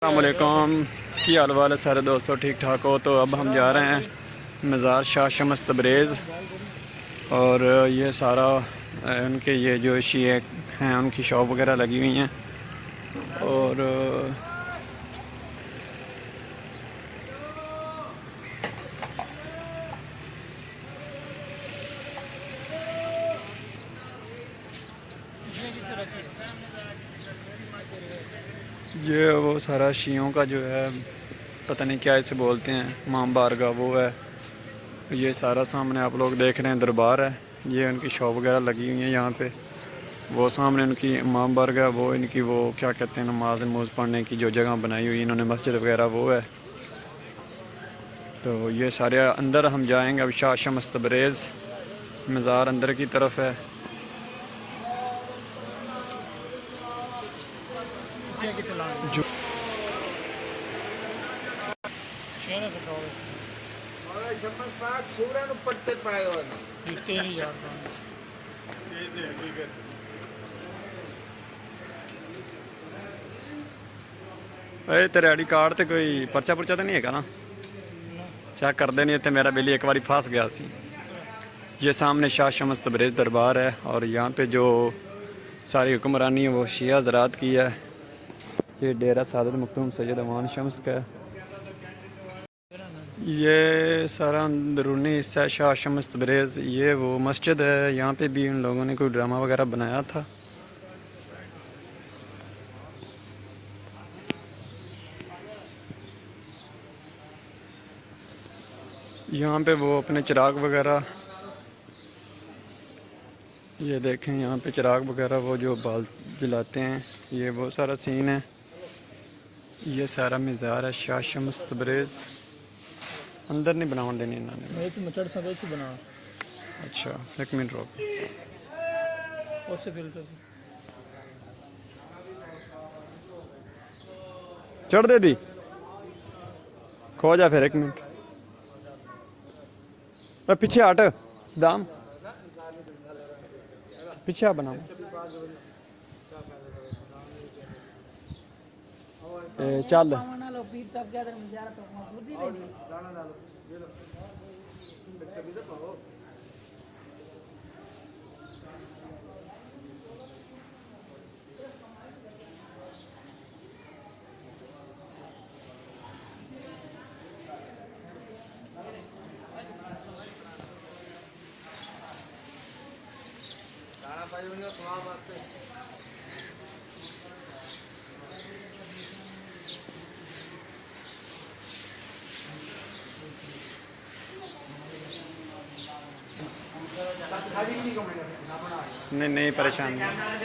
अस्सलामुअलैकुम, की हाल वाल है सारे दोस्तों, ठीक ठाक हो। तो अब हम जा रहे हैं मज़ार शाह शम्स तबरेज़। और ये सारा उनके ये जो शीए हैं उनकी शॉप वगैरह लगी हुई हैं। और ये वो सारा शीयों का जो है, पता नहीं क्या इसे बोलते हैं, इमाम बारगाह वो है। ये सारा सामने आप लोग देख रहे हैं दरबार है। ये उनकी शॉप वगैरह लगी हुई है यहाँ पे। वो सामने उनकी इमाम बारगाह, वो इनकी वो क्या कहते हैं, नमाज नमूज़ पढ़ने की जो जगह बनाई हुई इन्होंने, मस्जिद वगैरह वो है। तो ये सारे अंदर हम जाएंगे। अब शाह शम्स तबरेज़ मज़ार अंदर की तरफ है। जो तेरे आई डी कार्ड ते कोई पर्चा पुर्चा तो नहीं है ना? चेक कर देनी इतने, मेरा बिल एक बार फंस गया सी। ये सामने शाह शम्स तबरेज़ दरबार है। और यहाँ पे जो सारी हुक्मरानी है वो शिया ज़रात की है। ये डेरा सादत मखदूम सैयद अमान शम्स का है। ये सारा अंदरूनी हिस्सा है शाह शम्स तबरेज़। ये वो मस्जिद है, यहाँ पे भी उन लोगों ने कोई ड्रामा वगैरह बनाया था। यहाँ पे वो अपने चिराग वगैरह, ये देखें यहाँ पे चिराग वगैरह वो जो बाल जलाते हैं, ये वो सारा सीन है। ये सारा मज़ार है शाह शम्स तबरेज़। अंदर नहीं बनावन देनी इन्होंने। बना। अच्छा, एक मिनट रोक। चढ़ दे दी, खो जा फिर, एक मिनट पीछे हट सदाम, पीछे बना। चल नहीं नहीं, परेशान नहीं।